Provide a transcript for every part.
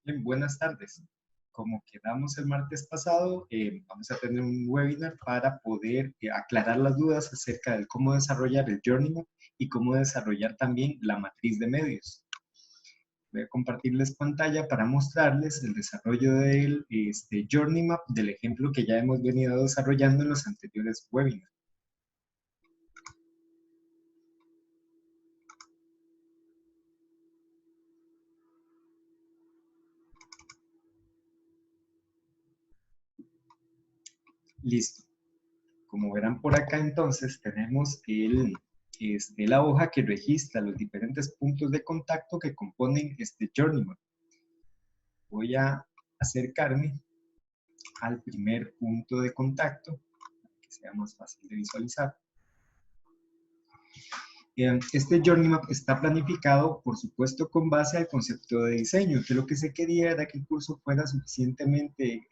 Bien, buenas tardes. Como quedamos el martes pasado, vamos a tener un webinar para poder aclarar las dudas acerca de cómo desarrollar el Journey y cómo desarrollar también la matriz de medios. Voy a compartirles pantalla para mostrarles el desarrollo del Journey Map del ejemplo que ya hemos venido desarrollando en los anteriores webinars. Listo. Como verán por acá, entonces, tenemos la hoja que registra los diferentes puntos de contacto que componen este Journey Map. Voy a acercarme al primer punto de contacto, para que sea más fácil de visualizar. Este Journey Map está planificado, por supuesto, con base al concepto de diseño, que lo que se quería era que el curso fuera suficientemente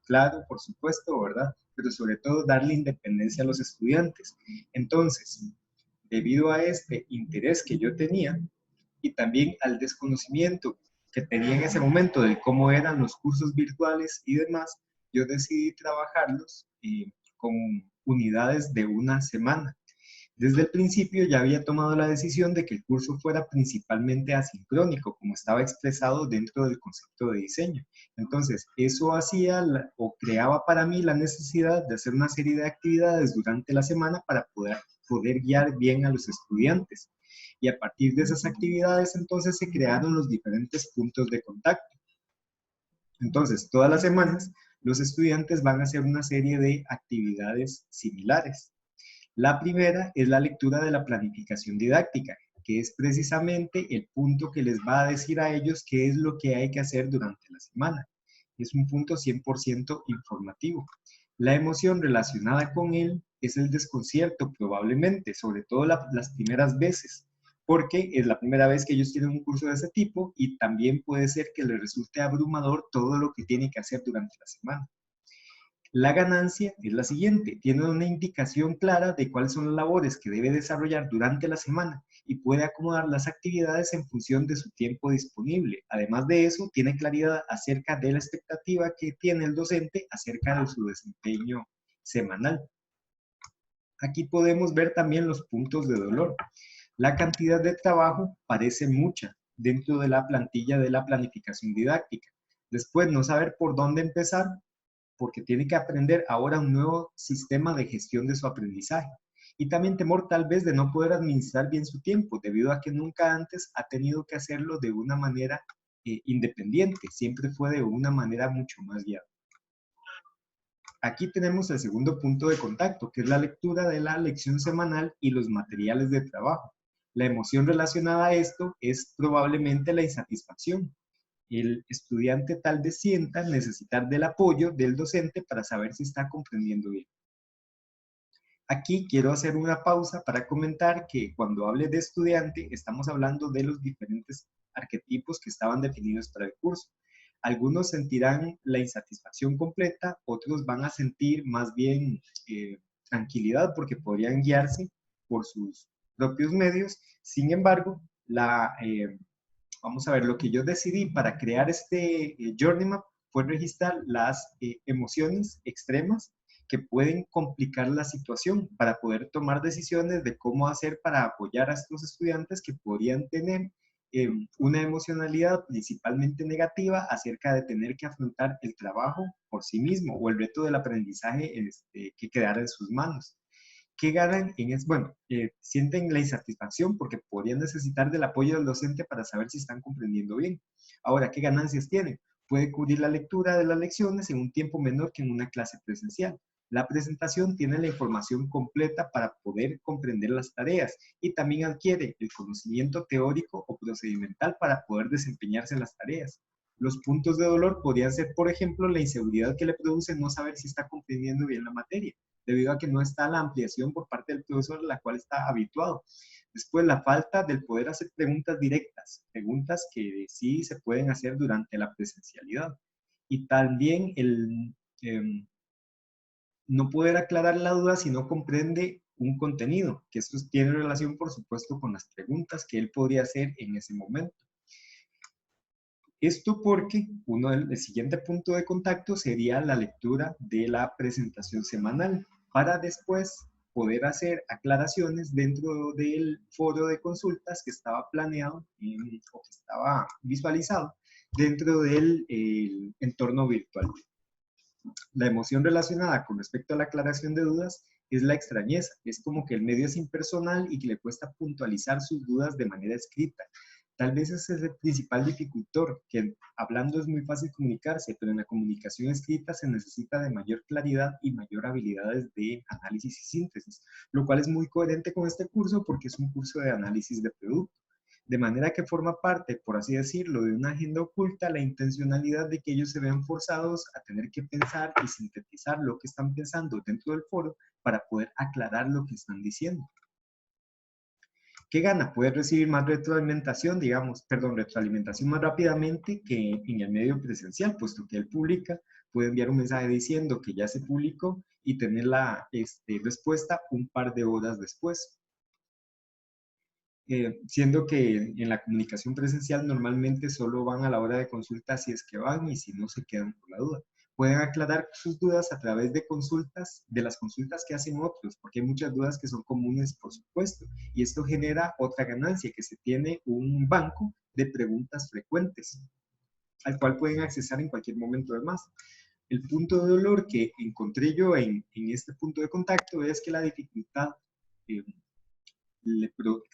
claro, por supuesto, ¿verdad? Pero sobre todo darle independencia a los estudiantes. Entonces, debido a este interés que yo tenía y también al desconocimiento que tenía en ese momento de cómo eran los cursos virtuales y demás, yo decidí trabajarlos con unidades de una semana. Desde el principio ya había tomado la decisión de que el curso fuera principalmente asincrónico, como estaba expresado dentro del concepto de diseño. Entonces, eso hacía o creaba para mí la necesidad de hacer una serie de actividades durante la semana para poder guiar bien a los estudiantes. Y a partir de esas actividades, entonces, se crearon los diferentes puntos de contacto. Entonces, todas las semanas, los estudiantes van a hacer una serie de actividades similares. La primera es la lectura de la planificación didáctica, que es precisamente el punto que les va a decir a ellos qué es lo que hay que hacer durante la semana. Es un punto 100% informativo. La emoción relacionada con él es el desconcierto, probablemente, sobre todo las primeras veces, porque es la primera vez que ellos tienen un curso de ese tipo y también puede ser que les resulte abrumador todo lo que tienen que hacer durante la semana. La ganancia es la siguiente, tiene una indicación clara de cuáles son las labores que debe desarrollar durante la semana y puede acomodar las actividades en función de su tiempo disponible. Además de eso, tiene claridad acerca de la expectativa que tiene el docente acerca de su desempeño semanal. Aquí podemos ver también los puntos de dolor. La cantidad de trabajo parece mucha dentro de la plantilla de la planificación didáctica. Después, no saber por dónde empezar, porque tiene que aprender ahora un nuevo sistema de gestión de su aprendizaje. Y también temor tal vez de no poder administrar bien su tiempo, debido a que nunca antes ha tenido que hacerlo de una manera independiente, siempre fue de una manera mucho más guiada. Aquí tenemos el segundo punto de contacto, que es la lectura de la lección semanal y los materiales de trabajo. La emoción relacionada a esto es probablemente la insatisfacción. El estudiante tal vez sienta necesitar del apoyo del docente para saber si está comprendiendo bien. Aquí quiero hacer una pausa para comentar que cuando hable de estudiante estamos hablando de los diferentes arquetipos que estaban definidos para el curso. Algunos sentirán la insatisfacción completa, otros van a sentir más bien tranquilidad porque podrían guiarse por sus propios medios. Sin embargo, vamos a ver, lo que yo decidí para crear este Journey Map fue registrar las emociones extremas que pueden complicar la situación para poder tomar decisiones de cómo hacer para apoyar a estos estudiantes que podrían tener una emocionalidad principalmente negativa acerca de tener que afrontar el trabajo por sí mismo o el reto del aprendizaje que quedara en sus manos. ¿Qué ganan en eso? Bueno, sienten la insatisfacción porque podrían necesitar del apoyo del docente para saber si están comprendiendo bien. Ahora, ¿qué ganancias tienen? Puede cubrir la lectura de las lecciones en un tiempo menor que en una clase presencial. La presentación tiene la información completa para poder comprender las tareas y también adquiere el conocimiento teórico o procedimental para poder desempeñarse en las tareas. Los puntos de dolor podrían ser, por ejemplo, la inseguridad que le produce no saber si está comprendiendo bien la materia, debido a que no está la ampliación por parte del profesor a la cual está habituado. Después, la falta del poder hacer preguntas directas, preguntas que sí se pueden hacer durante la presencialidad. Y también el no poder aclarar la duda si no comprende un contenido, que esto tiene relación, por supuesto, con las preguntas que él podría hacer en ese momento. Esto porque el siguiente punto de contacto sería la lectura de la presentación semanal para después poder hacer aclaraciones dentro del foro de consultas que estaba planeado o que estaba visualizado dentro del entorno virtual. La emoción relacionada con respecto a la aclaración de dudas es la extrañeza. Es como que el medio es impersonal y que le cuesta puntualizar sus dudas de manera escrita. Tal vez ese es el principal dificultor, que hablando es muy fácil comunicarse, pero en la comunicación escrita se necesita de mayor claridad y mayor habilidades de análisis y síntesis, lo cual es muy coherente con este curso porque es un curso de análisis de producto. De manera que forma parte, por así decirlo, de una agenda oculta la intencionalidad de que ellos se vean forzados a tener que pensar y sintetizar lo que están pensando dentro del foro para poder aclarar lo que están diciendo. ¿Qué gana? Poder recibir más retroalimentación, retroalimentación más rápidamente que en el medio presencial, puesto que él publica, puede enviar un mensaje diciendo que ya se publicó y tener la respuesta un par de horas después. Siendo que en la comunicación presencial normalmente solo van a la hora de consulta si es que van y si no se quedan por la duda. Pueden aclarar sus dudas a través de consultas, de las consultas que hacen otros, porque hay muchas dudas que son comunes, por supuesto, y esto genera otra ganancia, que se tiene un banco de preguntas frecuentes, al cual pueden accesar en cualquier momento de más. El punto de dolor que encontré yo en este punto de contacto es que la dificultad eh,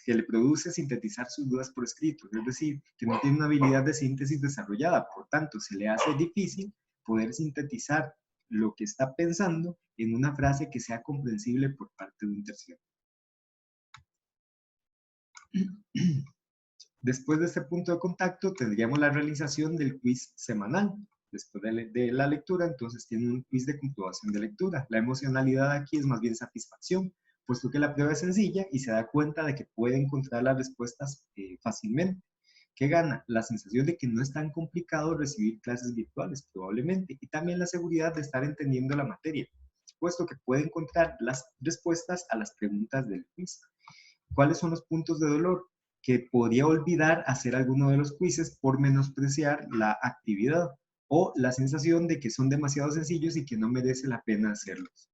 que le produce sintetizar sus dudas por escrito, es decir, que no tiene una habilidad de síntesis desarrollada, por tanto, se le hace difícil poder sintetizar lo que está pensando en una frase que sea comprensible por parte de un tercero. Después de este punto de contacto, tendríamos la realización del quiz semanal. Después de la lectura, entonces tiene un quiz de comprobación de lectura. La emocionalidad aquí es más bien satisfacción, puesto que la prueba es sencilla y se da cuenta de que puede encontrar las respuestas fácilmente. ¿Qué gana? La sensación de que no es tan complicado recibir clases virtuales, probablemente, y también la seguridad de estar entendiendo la materia, puesto que puede encontrar las respuestas a las preguntas del quiz. ¿Cuáles son los puntos de dolor? Que podría olvidar hacer alguno de los quizzes por menospreciar la actividad o la sensación de que son demasiado sencillos y que no merece la pena hacerlos.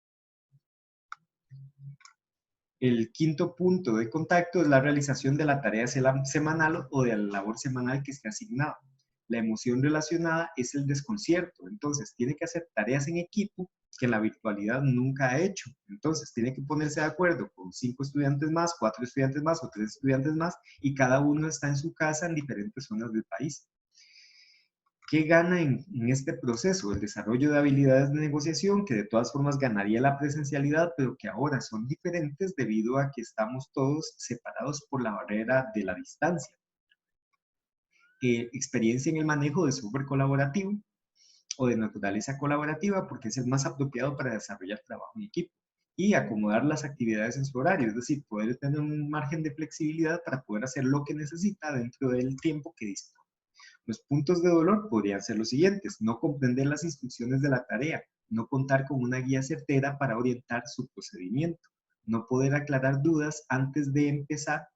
El quinto punto de contacto es la realización de la tarea semanal o de la labor semanal que esté asignada. La emoción relacionada es el desconcierto, entonces tiene que hacer tareas en equipo que la virtualidad nunca ha hecho. Entonces tiene que ponerse de acuerdo con 5 estudiantes más, 4 estudiantes más o 3 estudiantes más y cada uno está en su casa en diferentes zonas del país. ¿Qué gana en este proceso? El desarrollo de habilidades de negociación, que de todas formas ganaría la presencialidad, pero que ahora son diferentes debido a que estamos todos separados por la barrera de la distancia. Experiencia en el manejo de software colaborativo o de naturaleza colaborativa, porque es el más apropiado para desarrollar trabajo en equipo y acomodar las actividades en su horario, es decir, poder tener un margen de flexibilidad para poder hacer lo que necesita dentro del tiempo que dispone. Los puntos de dolor podrían ser los siguientes: no comprender las instrucciones de la tarea, no contar con una guía certera para orientar su procedimiento, no poder aclarar dudas antes de empezar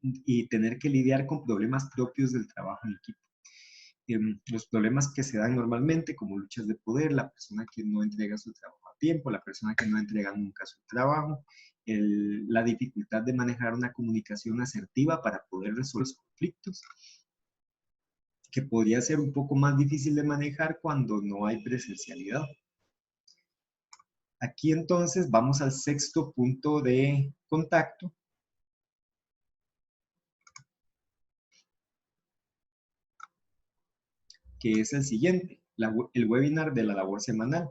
y tener que lidiar con problemas propios del trabajo en equipo. Los problemas que se dan normalmente, como luchas de poder, la persona que no entrega su trabajo a tiempo, la persona que no entrega nunca su trabajo, la dificultad de manejar una comunicación asertiva para poder resolver los conflictos, que podría ser un poco más difícil de manejar cuando no hay presencialidad. Aquí entonces vamos al sexto punto de contacto, que es el siguiente, el webinar de la labor semanal.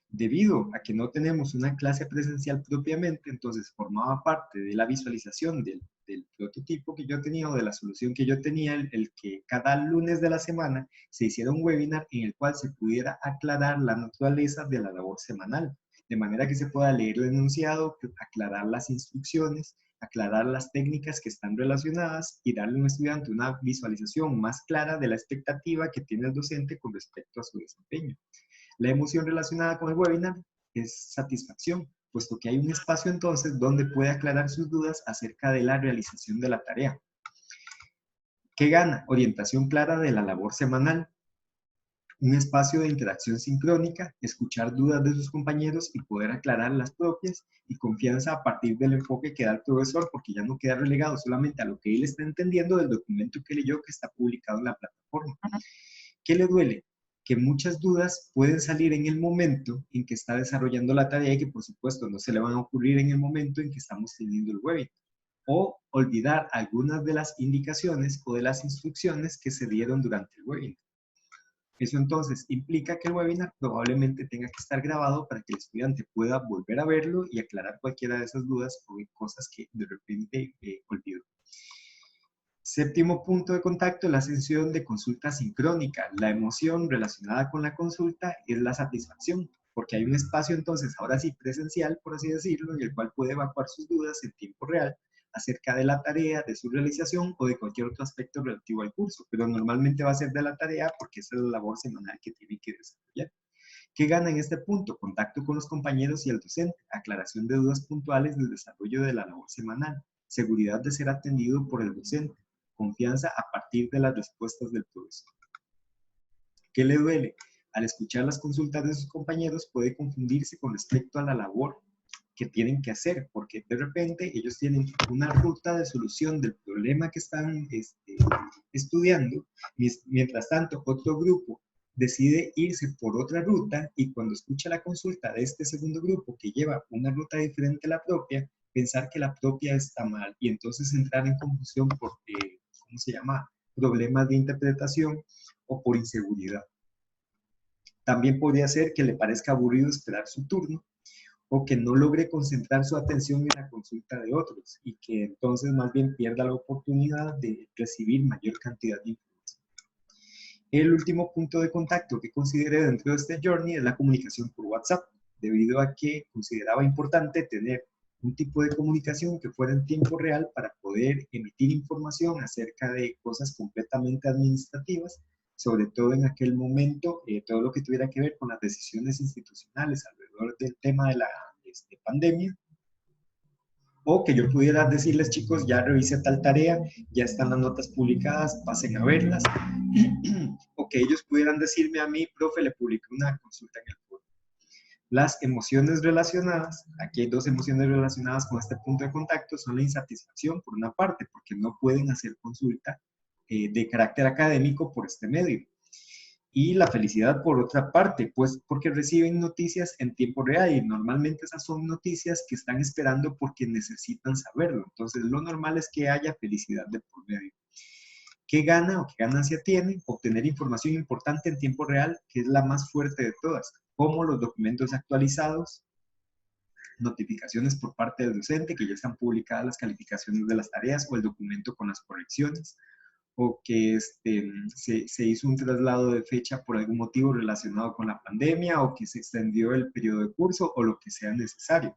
Debido a que no tenemos una clase presencial propiamente, entonces formaba parte de la visualización del prototipo que yo tenía o de la solución que yo tenía, el que cada lunes de la semana se hiciera un webinar en el cual se pudiera aclarar la naturaleza de la labor semanal, de manera que se pueda leer el enunciado, aclarar las instrucciones, aclarar las técnicas que están relacionadas y darle a un estudiante una visualización más clara de la expectativa que tiene el docente con respecto a su desempeño. La emoción relacionada con el webinar es satisfacción, puesto que hay un espacio entonces donde puede aclarar sus dudas acerca de la realización de la tarea. ¿Qué gana? Orientación clara de la labor semanal, un espacio de interacción sincrónica, escuchar dudas de sus compañeros y poder aclarar las propias, y confianza a partir del enfoque que da el profesor, porque ya no queda relegado solamente a lo que él está entendiendo del documento que leyó que está publicado en la plataforma. ¿Qué le duele? Que muchas dudas pueden salir en el momento en que está desarrollando la tarea y que por supuesto no se le van a ocurrir en el momento en que estamos teniendo el webinar, o olvidar algunas de las indicaciones o de las instrucciones que se dieron durante el webinar. Eso entonces implica que el webinar probablemente tenga que estar grabado para que el estudiante pueda volver a verlo y aclarar cualquiera de esas dudas o cosas que de repente olvidó. Séptimo punto de contacto, la sesión de consulta sincrónica. La emoción relacionada con la consulta es la satisfacción, porque hay un espacio entonces, ahora sí presencial, por así decirlo, en el cual puede evacuar sus dudas en tiempo real acerca de la tarea, de su realización o de cualquier otro aspecto relativo al curso, pero normalmente va a ser de la tarea porque esa es la labor semanal que tiene que desarrollar. ¿Qué gana en este punto? Contacto con los compañeros y el docente, aclaración de dudas puntuales del desarrollo de la labor semanal, seguridad de ser atendido por el docente, confianza a partir de las respuestas del profesor. ¿Qué le duele? Al escuchar las consultas de sus compañeros puede confundirse con respecto a la labor que tienen que hacer, porque de repente ellos tienen una ruta de solución del problema que están estudiando, mientras tanto otro grupo decide irse por otra ruta, y cuando escucha la consulta de este segundo grupo que lleva una ruta diferente a la propia, pensar que la propia está mal y entonces entrar en confusión por, ¿cómo se llama?, problemas de interpretación o por inseguridad. También podría ser que le parezca aburrido esperar su turno, o que no logre concentrar su atención en la consulta de otros y que entonces más bien pierda la oportunidad de recibir mayor cantidad de información. El último punto de contacto que consideré dentro de este journey es la comunicación por WhatsApp, debido a que consideraba importante tener un tipo de comunicación que fuera en tiempo real para poder emitir información acerca de cosas completamente administrativas, sobre todo en aquel momento, todo lo que tuviera que ver con las decisiones institucionales alrededor del tema de la pandemia, o que yo pudiera decirles, chicos, ya revisé tal tarea, ya están las notas publicadas, pasen a verlas, o que ellos pudieran decirme a mí, profe, le publiqué una consulta en el foro. Las emociones relacionadas, aquí hay dos emociones relacionadas con este punto de contacto, son la insatisfacción por una parte, porque no pueden hacer consulta de carácter académico por este medio. Y la felicidad por otra parte, pues porque reciben noticias en tiempo real y normalmente esas son noticias que están esperando porque necesitan saberlo. Entonces lo normal es que haya felicidad de por medio. ¿Qué gana o qué ganancia tiene? Obtener información importante en tiempo real, que es la más fuerte de todas, como los documentos actualizados, notificaciones por parte del docente, que ya están publicadas las calificaciones de las tareas o el documento con las correcciones, o que se hizo un traslado de fecha por algún motivo relacionado con la pandemia, o que se extendió el periodo de curso, o lo que sea necesario.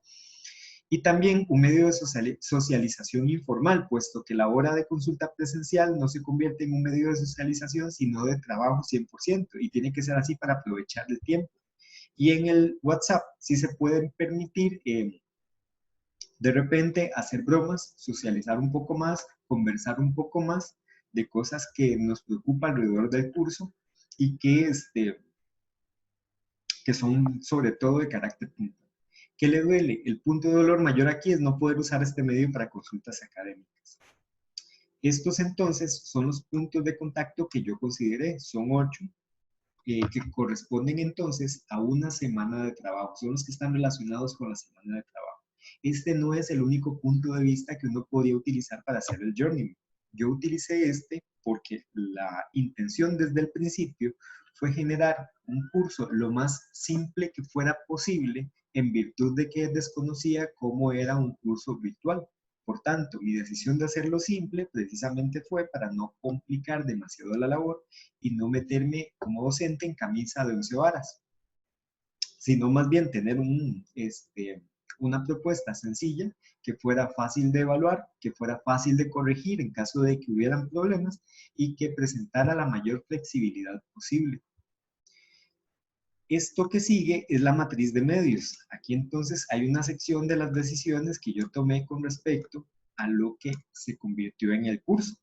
Y también un medio de socialización informal, puesto que la hora de consulta presencial no se convierte en un medio de socialización, sino de trabajo 100%, y tiene que ser así para aprovechar el tiempo. Y en el WhatsApp sí se pueden permitir de repente hacer bromas, socializar un poco más, conversar un poco más de cosas que nos preocupan alrededor del curso y que son sobre todo de carácter puntual. ¿Qué le duele? El punto de dolor mayor aquí es no poder usar este medio para consultas académicas. Estos entonces son los puntos de contacto que yo consideré, son 8, que corresponden entonces a una semana de trabajo, son los que están relacionados con la semana de trabajo. Este no es el único punto de vista que uno podía utilizar para hacer el journey. Yo utilicé este porque la intención desde el principio fue generar un curso lo más simple que fuera posible, en virtud de que desconocía cómo era un curso virtual. Por tanto, mi decisión de hacerlo simple precisamente fue para no complicar demasiado la labor y no meterme como docente en camisa de 11 varas, sino más bien tener una propuesta sencilla que fuera fácil de evaluar, que fuera fácil de corregir en caso de que hubieran problemas y que presentara la mayor flexibilidad posible. Esto que sigue es la matriz de medios. Aquí entonces hay una sección de las decisiones que yo tomé con respecto a lo que se convirtió en el curso.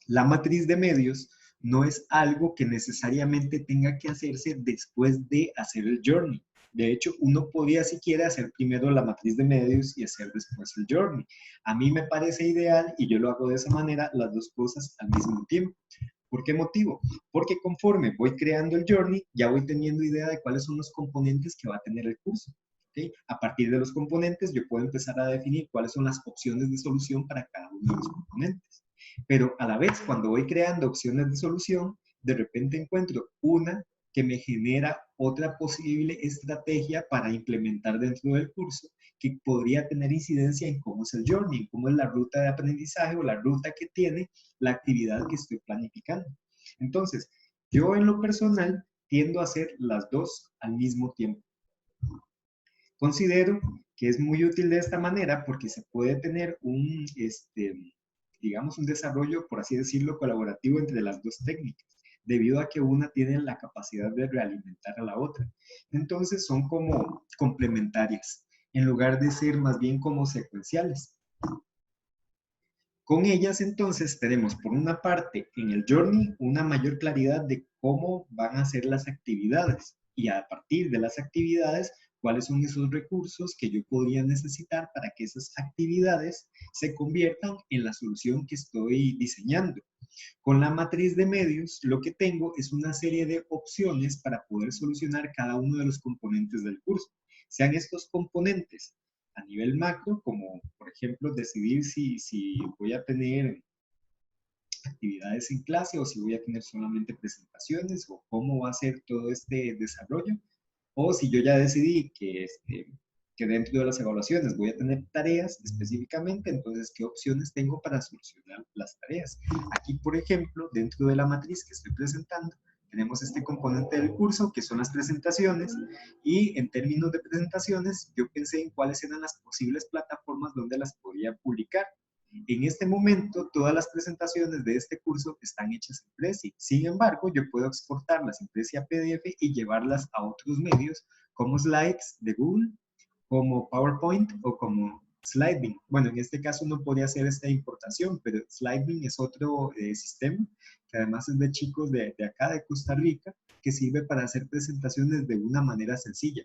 La matriz de medios no es algo que necesariamente tenga que hacerse después de hacer el journey. De hecho, uno podía siquiera hacer primero la matriz de medios y hacer después el journey. A mí me parece ideal y yo lo hago de esa manera, las dos cosas al mismo tiempo. ¿Por qué motivo? Porque conforme voy creando el journey, ya voy teniendo idea de cuáles son los componentes que va a tener el curso. ¿Okay? A partir de los componentes, yo puedo empezar a definir cuáles son las opciones de solución para cada uno de los componentes. Pero a la vez, cuando voy creando opciones de solución, de repente encuentro una que me genera otra posible estrategia para implementar dentro del curso que podría tener incidencia en cómo es el journey, cómo es la ruta de aprendizaje o la ruta que tiene la actividad que estoy planificando. Entonces, yo en lo personal tiendo a hacer las dos al mismo tiempo. Considero que es muy útil de esta manera porque se puede tener digamos, un desarrollo, por así decirlo, colaborativo entre las dos técnicas, debido a que una tiene la capacidad de realimentar a la otra. Entonces son como complementarias, en lugar de ser más bien como secuenciales. Con ellas entonces tenemos por una parte en el journey una mayor claridad de cómo van a ser las actividades y a partir de las actividades cuáles son esos recursos que yo podría necesitar para que esas actividades se conviertan en la solución que estoy diseñando. Con la matriz de medios lo que tengo es una serie de opciones para poder solucionar cada uno de los componentes del curso. Sean estos componentes a nivel macro, como por ejemplo decidir si voy a tener actividades en clase o si voy a tener solamente presentaciones o cómo va a ser todo este desarrollo, o si yo ya decidí que dentro de las evaluaciones voy a tener tareas específicamente, entonces qué opciones tengo para solucionar las tareas. Aquí, por ejemplo, dentro de la matriz que estoy presentando, tenemos este componente del curso que son las presentaciones y en términos de presentaciones yo pensé en cuáles eran las posibles plataformas donde las podría publicar. En este momento, todas las presentaciones de este curso están hechas en Prezi. Sin embargo, yo puedo exportarlas en Prezi a PDF y llevarlas a otros medios como Slides de Google, como PowerPoint o como Sliding. Bueno, en este caso no podría hacer esta importación, pero Sliding es otro sistema que además es de chicos de acá, de Costa Rica, que sirve para hacer presentaciones de una manera sencilla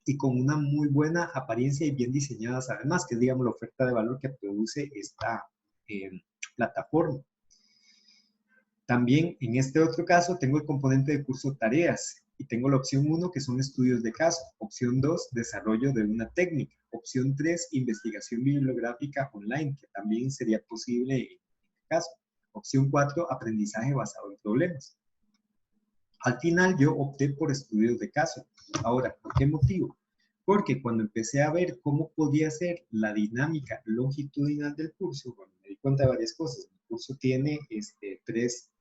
y con una muy buena apariencia y bien diseñadas además, que es, digamos, la oferta de valor que produce esta eh, plataforma. También en este otro caso tengo el componente de curso tareas y tengo la opción 1 que son estudios de caso, opción 2 desarrollo de una técnica, opción 3 investigación bibliográfica online, que también sería posible en este caso, opción 4 aprendizaje basado en problemas. Al final yo opté por estudios de caso. Ahora, ¿por qué motivo? Porque cuando empecé a ver cómo podía ser la dinámica longitudinal del curso, bueno, me di cuenta de varias cosas. El curso tiene tres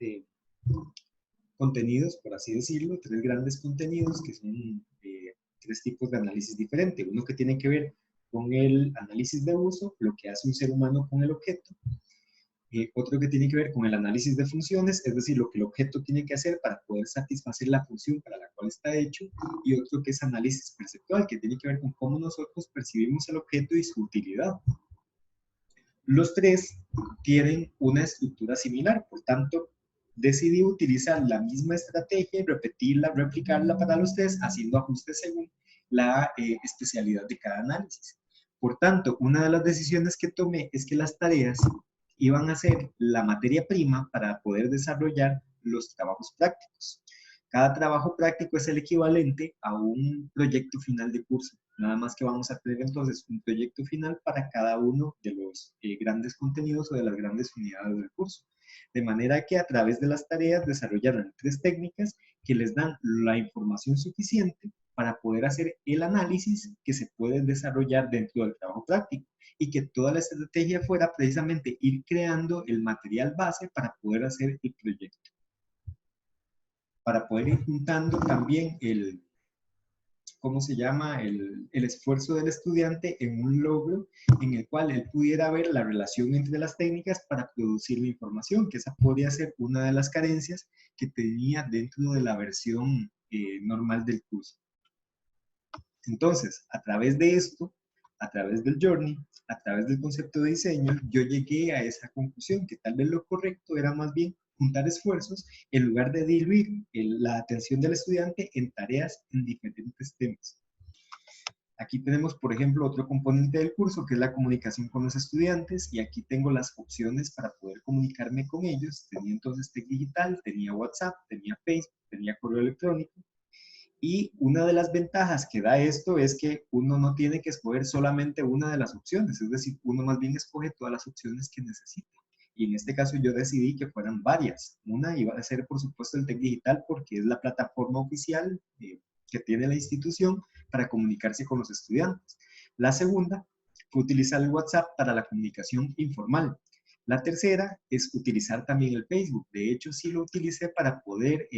contenidos, por así decirlo, tres grandes contenidos que son tres tipos de análisis diferentes. Uno que tiene que ver con el análisis de uso, lo que hace un ser humano con el objeto. Otro que tiene que ver con el análisis de funciones, es decir, lo que el objeto tiene que hacer para poder satisfacer la función para la cual está hecho, y otro que es análisis perceptual, que tiene que ver con cómo nosotros percibimos el objeto y su utilidad. Los tres tienen una estructura similar, por tanto, decidí utilizar la misma estrategia y repetirla, replicarla para los tres, haciendo ajustes según la especialidad de cada análisis. Por tanto, una de las decisiones que tomé es que las tareas iban a ser la materia prima para poder desarrollar los trabajos prácticos. Cada trabajo práctico es el equivalente a un proyecto final de curso. Nada más que vamos a tener entonces un proyecto final para cada uno de los grandes contenidos o de las grandes unidades del curso. De manera que a través de las tareas desarrollarán tres técnicas que les dan la información suficiente para poder hacer el análisis que se puede desarrollar dentro del trabajo práctico y que toda la estrategia fuera precisamente ir creando el material base para poder hacer el proyecto. Para poder ir juntando también ¿cómo se llama? El esfuerzo del estudiante en un logro en el cual él pudiera ver la relación entre las técnicas para producir la información, que esa podría ser una de las carencias que tenía dentro de la versión normal del curso. Entonces, a través de esto, a través del journey, a través del concepto de diseño, yo llegué a esa conclusión que tal vez lo correcto era más bien juntar esfuerzos en lugar de diluir la atención del estudiante en tareas en diferentes temas. Aquí tenemos, por ejemplo, otro componente del curso que es la comunicación con los estudiantes, y aquí tengo las opciones para poder comunicarme con ellos. Tenía entonces TEC Digital, tenía WhatsApp, tenía Facebook, tenía correo electrónico. Y una de las ventajas que da esto es que uno no tiene que escoger solamente una de las opciones, es decir, uno más bien escoge todas las opciones que necesita. Y en este caso yo decidí que fueran varias. Una iba a ser, por supuesto, el TEC Digital, porque es la plataforma oficial que tiene la institución para comunicarse con los estudiantes. La segunda fue utilizar el WhatsApp para la comunicación informal. La tercera es utilizar también el Facebook. De hecho, sí lo utilicé para poder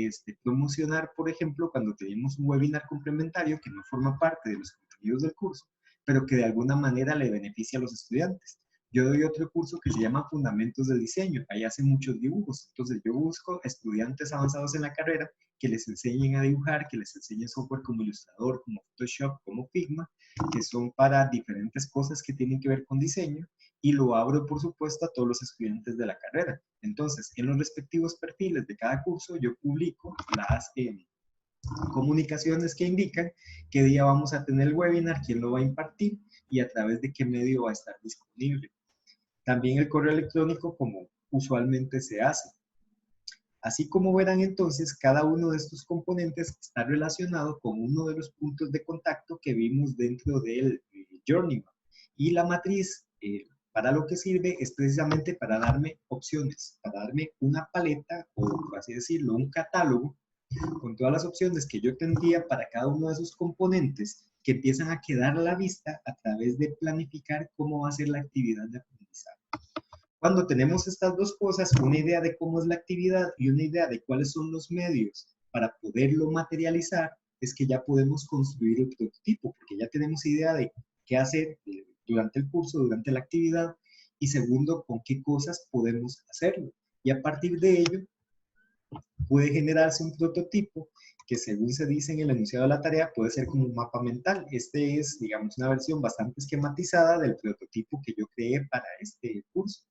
promocionar, por ejemplo, cuando tenemos un webinar complementario que no forma parte de los contenidos del curso, pero que de alguna manera le beneficia a los estudiantes. Yo doy otro curso que se llama Fundamentos del Diseño. Ahí hacen muchos dibujos. Entonces yo busco estudiantes avanzados en la carrera que les enseñen a dibujar, que les enseñen software como Illustrator, como Photoshop, como Figma, que son para diferentes cosas que tienen que ver con diseño, y lo abro, por supuesto, a todos los estudiantes de la carrera. Entonces, en los respectivos perfiles de cada curso, yo publico las comunicaciones que indican qué día vamos a tener el webinar, quién lo va a impartir y a través de qué medio va a estar disponible. También el correo electrónico, como usualmente se hace. Así como verán entonces, cada uno de estos componentes está relacionado con uno de los puntos de contacto que vimos dentro del Journey Map. Y la matriz, para lo que sirve, es precisamente para darme opciones, para darme una paleta, o por así decirlo, un catálogo, con todas las opciones que yo tendría para cada uno de esos componentes que empiezan a quedar a la vista a través de planificar cómo va a ser la actividad de aprendizaje. Cuando tenemos estas dos cosas, una idea de cómo es la actividad y una idea de cuáles son los medios para poderlo materializar, es que ya podemos construir el prototipo, porque ya tenemos idea de qué hacer durante el curso, durante la actividad, y segundo, con qué cosas podemos hacerlo. Y a partir de ello, puede generarse un prototipo que, según se dice en el enunciado de la tarea, puede ser como un mapa mental. Este es, digamos, una versión bastante esquematizada del prototipo que yo creé para este curso.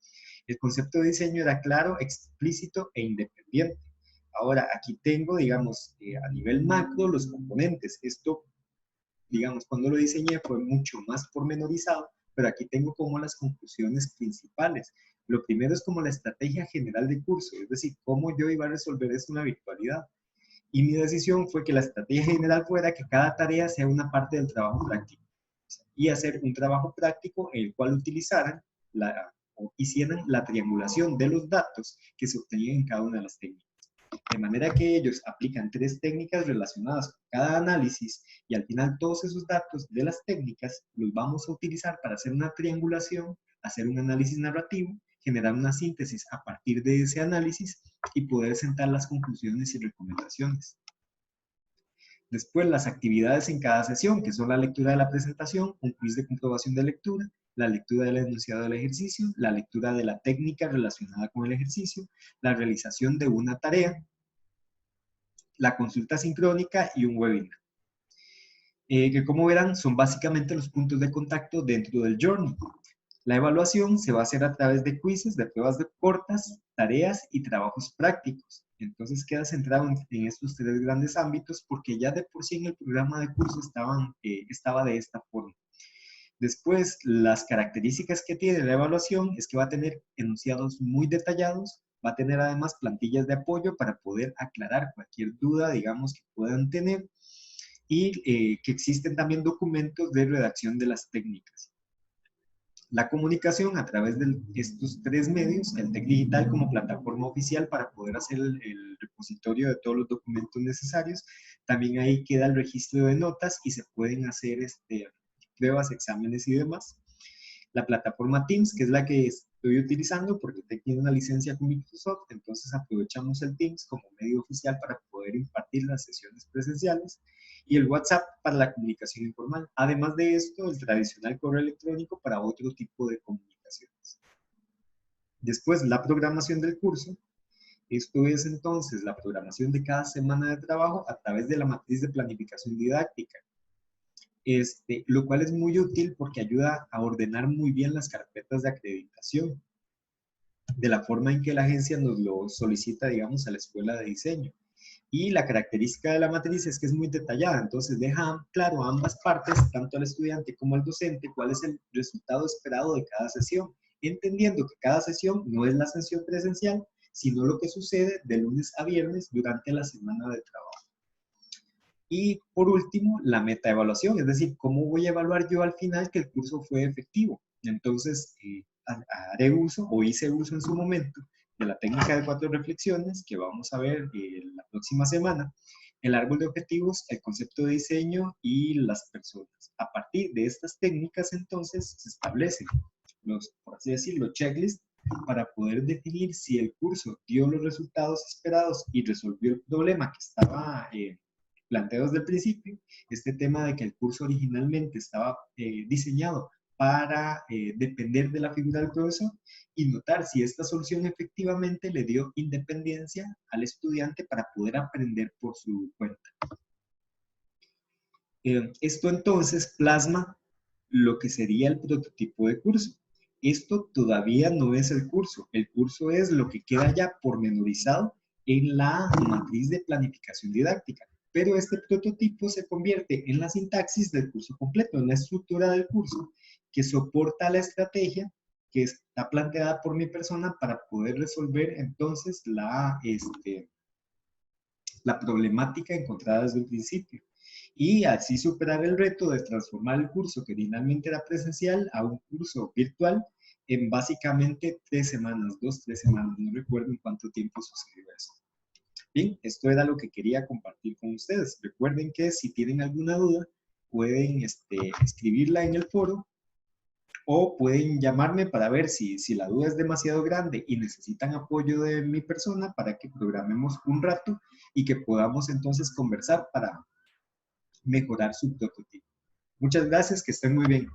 El concepto de diseño era claro, explícito e independiente. Ahora, aquí tengo, digamos, a nivel macro, los componentes. Esto, digamos, cuando lo diseñé fue mucho más pormenorizado, pero aquí tengo como las conclusiones principales. Lo primero es como la estrategia general de curso, es decir, cómo yo iba a resolver esto en la virtualidad. Y mi decisión fue que la estrategia general fuera que cada tarea sea una parte del trabajo práctico y hacer un trabajo práctico en el cual utilizaran o hicieran la triangulación de los datos que se obtenían en cada una de las técnicas. De manera que ellos aplican 3 técnicas relacionadas con cada análisis y al final todos esos datos de las técnicas los vamos a utilizar para hacer una triangulación, hacer un análisis narrativo, generar una síntesis a partir de ese análisis y poder sentar las conclusiones y recomendaciones. Después, las actividades en cada sesión, que son la lectura de la presentación, un quiz de comprobación de lectura, la lectura del enunciado del ejercicio, la lectura de la técnica relacionada con el ejercicio, la realización de una tarea, la consulta sincrónica y un webinar. Que como verán son básicamente los puntos de contacto dentro del Journey. La evaluación se va a hacer a través de quizzes, de pruebas cortas, tareas y trabajos prácticos. Entonces queda centrado en estos 3 grandes ámbitos porque ya de por sí en el programa de curso estaba de esta forma. Después, las características que tiene la evaluación es que va a tener enunciados muy detallados, va a tener además plantillas de apoyo para poder aclarar cualquier duda, digamos, que puedan tener, y que existen también documentos de redacción de las técnicas. La comunicación a través de estos 3 medios, el TEC Digital como plataforma oficial para poder hacer el repositorio de todos los documentos necesarios. También ahí queda el registro de notas y se pueden hacer pruebas, exámenes y demás. La plataforma Teams, que es la que estoy utilizando porque el TEC tiene una licencia con Microsoft, entonces aprovechamos el Teams como medio oficial para poder impartir las sesiones presenciales, y el WhatsApp para la comunicación informal. Además de esto, el tradicional correo electrónico para otro tipo de comunicaciones. Después, la programación del curso. Esto es entonces la programación de cada semana de trabajo a través de la matriz de planificación didáctica. lo cual es muy útil porque ayuda a ordenar muy bien las carpetas de acreditación, de la forma en que la agencia nos lo solicita, digamos, a la escuela de diseño. Y la característica de la matriz es que es muy detallada, entonces deja claro a ambas partes, tanto al estudiante como al docente, cuál es el resultado esperado de cada sesión, entendiendo que cada sesión no es la sesión presencial, sino lo que sucede de lunes a viernes durante la semana de trabajo. Y por último, la metaevaluación, es decir, cómo voy a evaluar yo al final que el curso fue efectivo. Entonces, haré uso o hice uso en su momento de la técnica de 4 reflexiones que vamos a ver la próxima semana, el árbol de objetivos, el concepto de diseño y las personas. A partir de estas técnicas, entonces, se establecen por así decirlo, checklists para poder definir si el curso dio los resultados esperados y resolvió el problema que estaba planteado desde el principio. Este tema de que el curso originalmente estaba diseñado para depender de la figura del profesor y notar si esta solución efectivamente le dio independencia al estudiante para poder aprender por su cuenta. Esto entonces plasma lo que sería el prototipo de curso. Esto todavía no es el curso es lo que queda ya pormenorizado en la matriz de planificación didáctica, pero este prototipo se convierte en la sintaxis del curso completo, en la estructura del curso que soporta la estrategia que está planteada por mi persona para poder resolver entonces la problemática encontrada desde el principio y así superar el reto de transformar el curso que originalmente era presencial a un curso virtual en básicamente 3 semanas, 3 semanas, no recuerdo en cuánto tiempo sucedió eso. Bien, esto era lo que quería compartir con ustedes. Recuerden que si tienen alguna duda, pueden escribirla en el foro o pueden llamarme para ver si la duda es demasiado grande y necesitan apoyo de mi persona para que programemos un rato y que podamos entonces conversar para mejorar su prototipo. Muchas gracias, que estén muy bien.